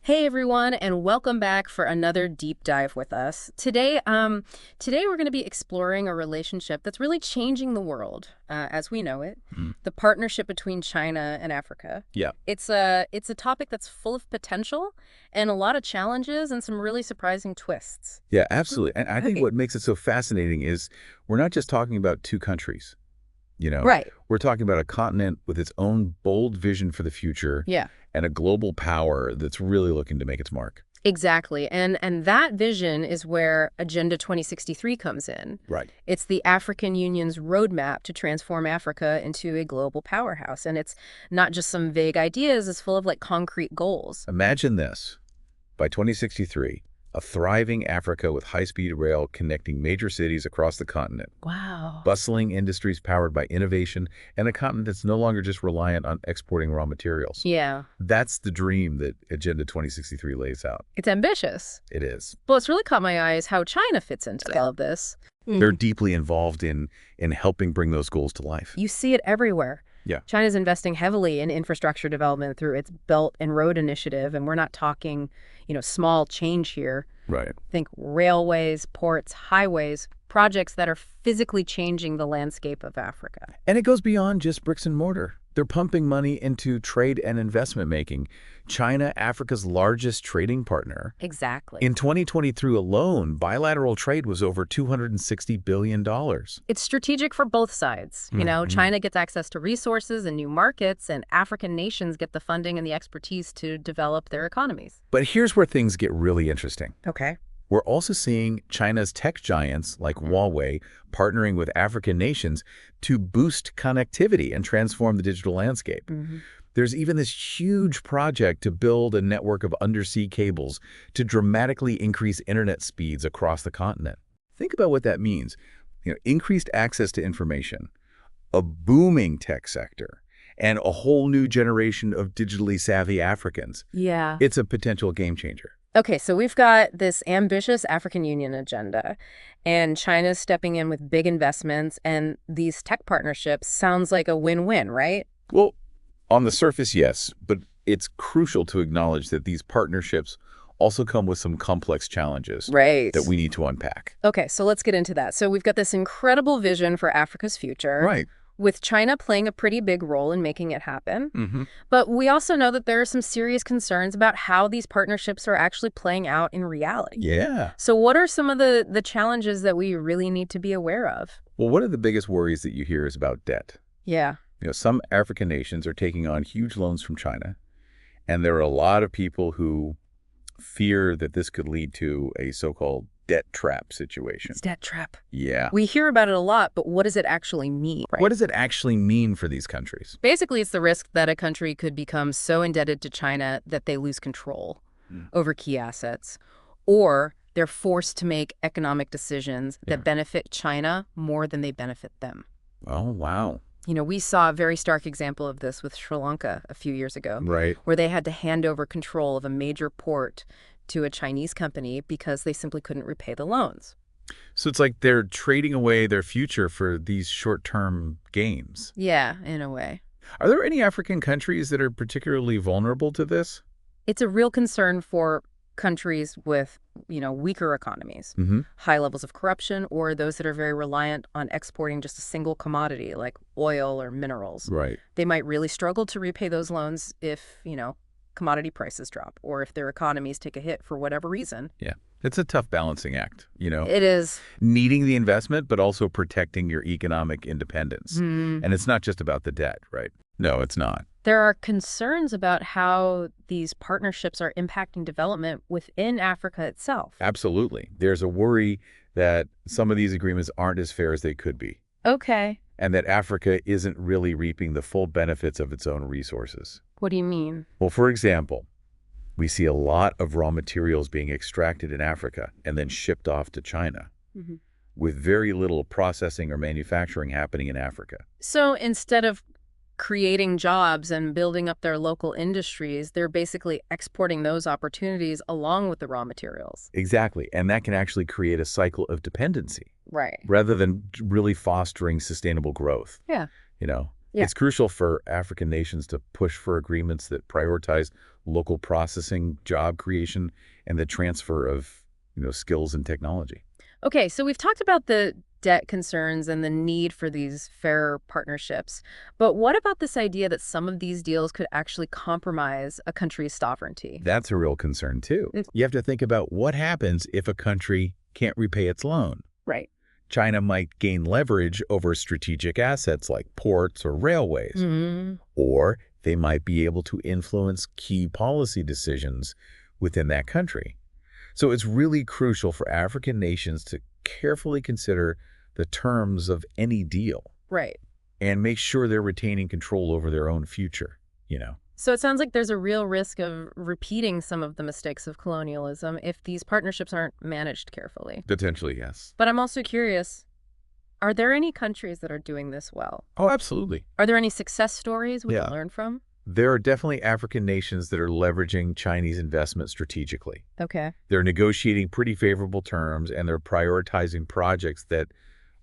Hey everyone, and welcome back for another deep dive with us. Today we're going to be exploring a relationship that's really changing the world as we know it. Mm. The partnership between China and Africa. Yeah, It's a topic that's full of potential and a lot of challenges and some really surprising twists. yeah, absolutely. And I think Okay. what makes it so fascinating is we're not just talking about two countries, you know. Right. We're talking about a continent with its own bold vision for the future Yeah. and a global power that's really looking to make its mark. Exactly. And that vision is where Agenda 2063 comes in. Right. It's the African Union's roadmap to transform Africa into a global powerhouse. And it's not just some vague ideas, it's full of like concrete goals. Imagine this. By 2063, a thriving Africa with high-speed rail connecting major cities across the continent, Wow. bustling industries powered by innovation, and a continent that's no longer just reliant on exporting raw materials. Yeah, That's the dream that Agenda 2063 lays out. it's ambitious. It is. But what's really caught my eye is how China fits into all of this. They're deeply involved in helping bring those goals to life. You see it everywhere. Yeah. China's investing heavily in infrastructure development through its Belt and Road Initiative, and we're not talking, small change here. Right. Think railways, ports, highways, projects that are physically changing the landscape of Africa. And it goes beyond just bricks and mortar. They're pumping money into trade and investment making. China, Africa's largest trading partner. Exactly. In 2023 alone, bilateral trade was over $260 billion. It's strategic for both sides. China gets access to resources and new markets, and African nations get the funding and the expertise to develop their economies. But here's where things get really interesting. Okay. We're also seeing China's tech giants like Huawei partnering with African nations to boost connectivity and transform the digital landscape. There's even this huge project to build a network of undersea cables to dramatically increase internet speeds across the continent. Think about what that means. Increased access to information, a booming tech sector, and a whole new generation of digitally savvy Africans. Yeah. It's a potential game changer. Okay, so we've got this ambitious African Union agenda, and China's stepping in with big investments, and these tech partnerships sounds like a win-win, right? Well, on the surface, yes, but it's crucial to acknowledge that these partnerships also come with some complex challenges Right. that we need to unpack. Okay, so let's get into that. So we've got this incredible vision for Africa's future. Right. With China playing a pretty big role in making it happen. Mm-hmm. But we also know that there are some serious concerns about how these partnerships are actually playing out in reality. Yeah. So what are some of the challenges that we really need to be aware of? Well, one of the biggest worries that you hear is about debt. Yeah. Some African nations are taking on huge loans from China, and there are a lot of people who fear that this could lead to a so-called debt trap situation. It's debt trap. Yeah. We hear about it a lot, but what does it actually mean? What does it actually mean for these countries? Basically, it's the risk that a country could become so indebted to China that they lose control over key assets, or they're forced to make economic decisions that benefit China more than they benefit them. Oh, wow. We saw a very stark example of this with Sri Lanka a few years ago, Right. where they had to hand over control of a major port to a Chinese company because they simply couldn't repay the loans. So it's like they're trading away their future for these short-term gains. Yeah, in a way. Are there any African countries that are particularly vulnerable to this? It's a real concern for countries with, weaker economies, high levels of corruption, or those that are very reliant on exporting just a single commodity like oil or minerals. Right. They might really struggle to repay those loans if, commodity prices drop or if their economies take a hit for whatever reason. Yeah. It's a tough balancing act, It is. needing the investment, but also protecting your economic independence. And it's not just about the debt, right? No, it's not. There are concerns about how these partnerships are impacting development within Africa itself. Absolutely. There's a worry that some of these agreements aren't as fair as they could be, Okay. and that Africa isn't really reaping the full benefits of its own resources. What do you mean? Well, for example, we see a lot of raw materials being extracted in Africa and then shipped off to China, with very little processing or manufacturing happening in Africa. So instead of creating jobs and building up their local industries, they're basically exporting those opportunities along with the raw materials. Exactly. And that can actually create a cycle of dependency Right. rather than really fostering sustainable growth. Yeah. Yeah. It's crucial for African nations to push for agreements that prioritize local processing, job creation, and the transfer of, skills and technology. Okay, so we've talked about the debt concerns and the need for these fairer partnerships. But what about this idea that some of these deals could actually compromise a country's sovereignty? That's a real concern, too. You have to think about what happens if a country can't repay its loan. Right. China might gain leverage over strategic assets like ports or railways, or they might be able to influence key policy decisions within that country. So it's really crucial for African nations to carefully consider the terms of any deal. Right. And make sure they're retaining control over their own future. So it sounds like there's a real risk of repeating some of the mistakes of colonialism if these partnerships aren't managed carefully. Potentially, yes. But I'm also curious, are there any countries that are doing this well? Oh, absolutely. Are there any success stories we Yeah. can learn from? There are definitely African nations that are leveraging Chinese investment strategically. Okay. They're negotiating pretty favorable terms, and they're prioritizing projects that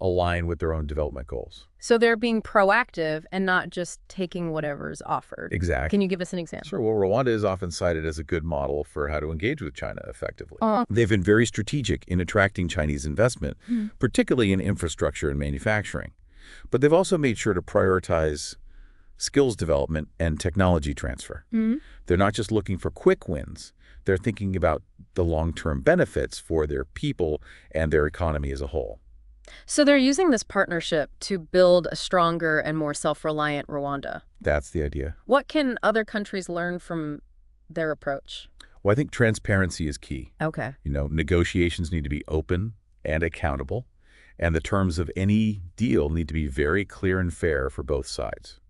align with their own development goals. So they're being proactive and not just taking whatever's offered. Exactly. Can you give us an example? Sure. Well, Rwanda is often cited as a good model for how to engage with China effectively. Oh. They've been very strategic in attracting Chinese investment, particularly in infrastructure and manufacturing. But they've also made sure to prioritize skills development and technology transfer. They're not just looking for quick wins. They're thinking about the long-term benefits for their people and their economy as a whole. So they're using this partnership to build a stronger and more self-reliant Rwanda. That's the idea. What can other countries learn from their approach? Well, I think transparency is key. Okay. Negotiations need to be open and accountable, and the terms of any deal need to be very clear and fair for both sides.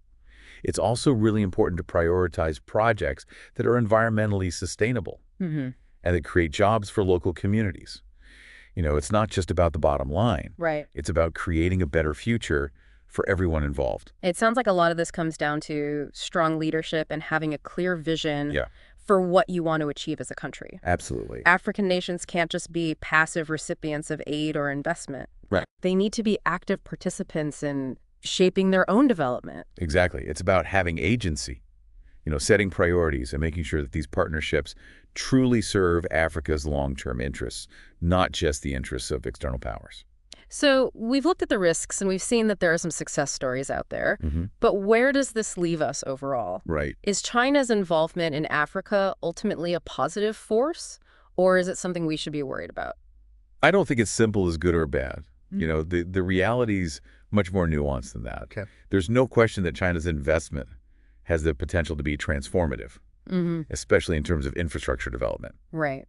It's also really important to prioritize projects that are environmentally sustainable and that create jobs for local communities. It's not just about the bottom line. Right. It's about creating a better future for everyone involved. It sounds like a lot of this comes down to strong leadership and having a clear vision Yeah. for what you want to achieve as a country. Absolutely. African nations can't just be passive recipients of aid or investment. Right. They need to be active participants in shaping their own development. Exactly. It's about having agency, setting priorities and making sure that these partnerships truly serve Africa's long-term interests, not just the interests of external powers. So we've looked at the risks and we've seen that there are some success stories out there. But where does this leave us overall? Right. Is China's involvement in Africa ultimately a positive force, or is it something we should be worried about? I don't think it's simple as good or bad. The reality's much more nuanced than that. Okay. There's no question that China's investment has the potential to be transformative, especially in terms of infrastructure development. Right.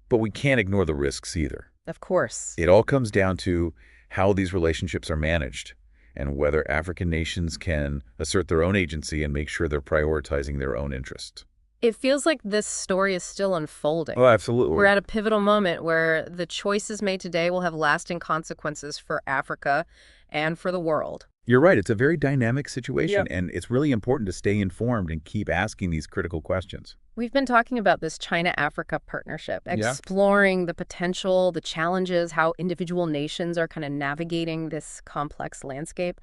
But we can't ignore the risks either. Of course. It all comes down to how these relationships are managed and whether African nations can assert their own agency and make sure they're prioritizing their own interests. It feels like this story is still unfolding. Oh, absolutely. We're at a pivotal moment where the choices made today will have lasting consequences for Africa and for the world. You're right. It's a very dynamic situation, and it's really important to stay informed and keep asking these critical questions. We've been talking about this China-Africa partnership, exploring the potential, the challenges, how individual nations are kind of navigating this complex landscape.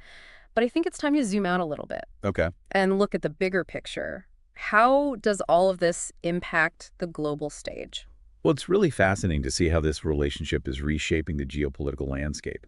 But I think it's time to zoom out a little bit. Okay. And look at the bigger picture. How does all of this impact the global stage? Well, it's really fascinating to see how this relationship is reshaping the geopolitical landscape.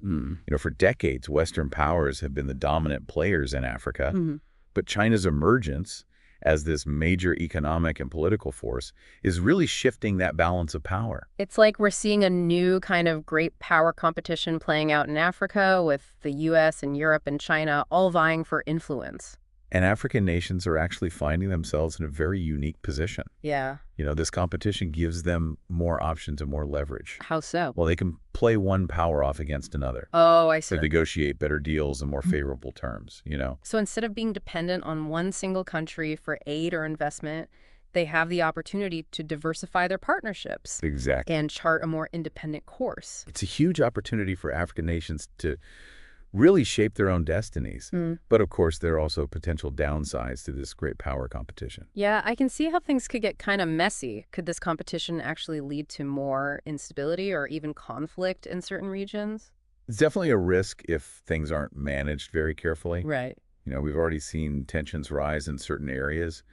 For decades, Western powers have been the dominant players in Africa, but China's emergence as this major economic and political force is really shifting that balance of power. It's like we're seeing a new kind of great power competition playing out in Africa with the U.S. and Europe and China all vying for influence. And African nations are actually finding themselves in a very unique position. Yeah. This competition gives them more options and more leverage. How so? Well, they can play one power off against another. Oh, I see. To negotiate better deals and more favorable terms. So instead of being dependent on one single country for aid or investment, they have the opportunity to diversify their partnerships. Exactly. And chart a more independent course. It's a huge opportunity for African nations to really shape their own destinies. But of course, there are also potential downsides to this great power competition. Yeah, I can see how things could get kind of messy. Could this competition actually lead to more instability or even conflict in certain regions? It's definitely a risk if things aren't managed very carefully. Right. We've already seen tensions rise in certain areas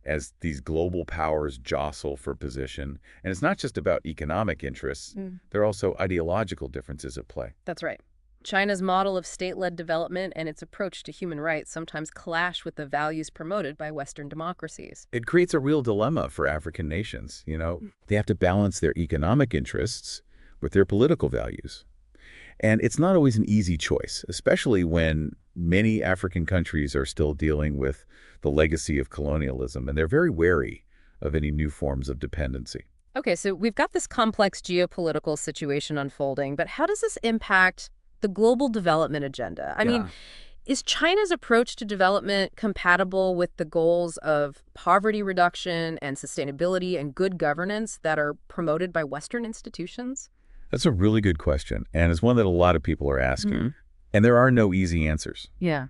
as these global powers jostle for position. And it's not just about economic interests. There are also ideological differences at play. That's right. China's model of state-led development and its approach to human rights sometimes clash with the values promoted by Western democracies. It creates a real dilemma for African nations. They have to balance their economic interests with their political values. And it's not always an easy choice, especially when many African countries are still dealing with the legacy of colonialism, and they're very wary of any new forms of dependency. Okay, so we've got this complex geopolitical situation unfolding, but how does this impact the global development agenda? I mean, is China's approach to development compatible with the goals of poverty reduction and sustainability and good governance that are promoted by Western institutions? That's a really good question, and it's one that a lot of people are asking. And there are no easy answers. Yeah.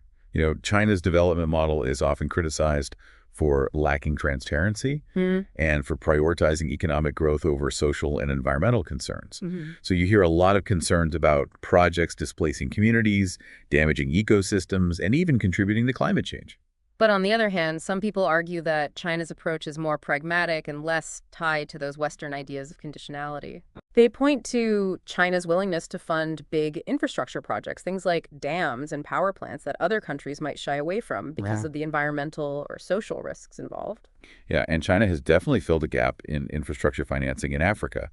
China's development model is often criticized for lacking transparency and for prioritizing economic growth over social and environmental concerns. So you hear a lot of concerns about projects displacing communities, damaging ecosystems, and even contributing to climate change. But on the other hand, some people argue that China's approach is more pragmatic and less tied to those Western ideas of conditionality. They point to China's willingness to fund big infrastructure projects, things like dams and power plants that other countries might shy away from because of the environmental or social risks involved. Yeah, and China has definitely filled a gap in infrastructure financing in Africa,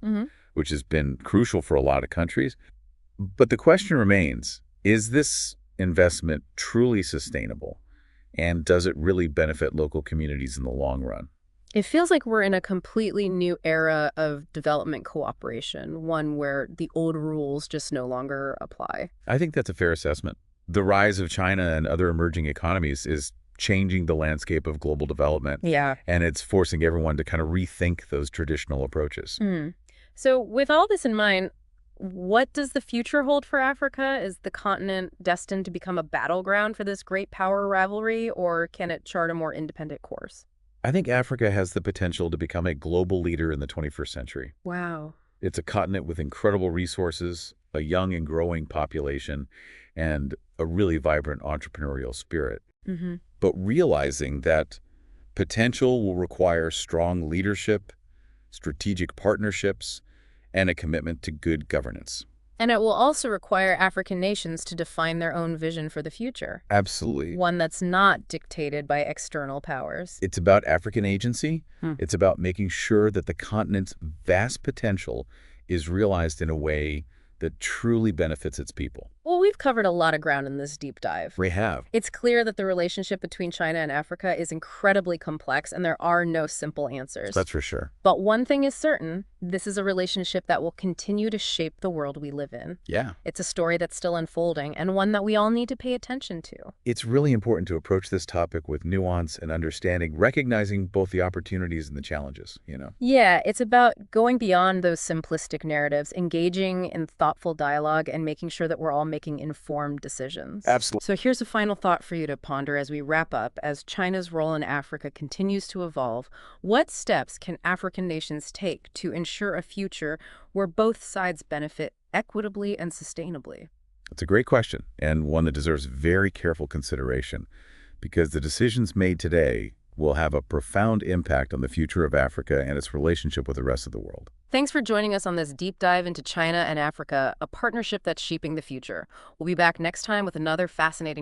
which has been crucial for a lot of countries. But the question remains, is this investment truly sustainable? And does it really benefit local communities in the long run? It feels like we're in a completely new era of development cooperation, one where the old rules just no longer apply. I think that's a fair assessment. The rise of China and other emerging economies is changing the landscape of global development. Yeah. And it's forcing everyone to kind of rethink those traditional approaches. So with all this in mind, what does the future hold for Africa? Is the continent destined to become a battleground for this great power rivalry, or can it chart a more independent course? I think Africa has the potential to become a global leader in the 21st century. Wow. It's a continent with incredible resources, a young and growing population, and a really vibrant entrepreneurial spirit. But realizing that potential will require strong leadership, strategic partnerships, and a commitment to good governance. And it will also require African nations to define their own vision for the future. Absolutely. One that's not dictated by external powers. It's about African agency. It's about making sure that the continent's vast potential is realized in a way that truly benefits its people. Well, we've covered a lot of ground in this deep dive. We have. It's clear that the relationship between China and Africa is incredibly complex, and there are no simple answers. That's for sure. But one thing is certain, this is a relationship that will continue to shape the world we live in. Yeah. It's a story that's still unfolding, and one that we all need to pay attention to. It's really important to approach this topic with nuance and understanding, recognizing both the opportunities and the challenges, Yeah, it's about going beyond those simplistic narratives, engaging in thoughtful dialogue, and making sure that we're all making informed decisions. Absolutely. So here's a final thought for you to ponder as we wrap up. As China's role in Africa continues to evolve, what steps can African nations take to ensure a future where both sides benefit equitably and sustainably? It's a great question, and one that deserves very careful consideration, because the decisions made today will have a profound impact on the future of Africa and its relationship with the rest of the world. Thanks for joining us on this deep dive into China and Africa, a partnership that's shaping the future. We'll be back next time with another fascinating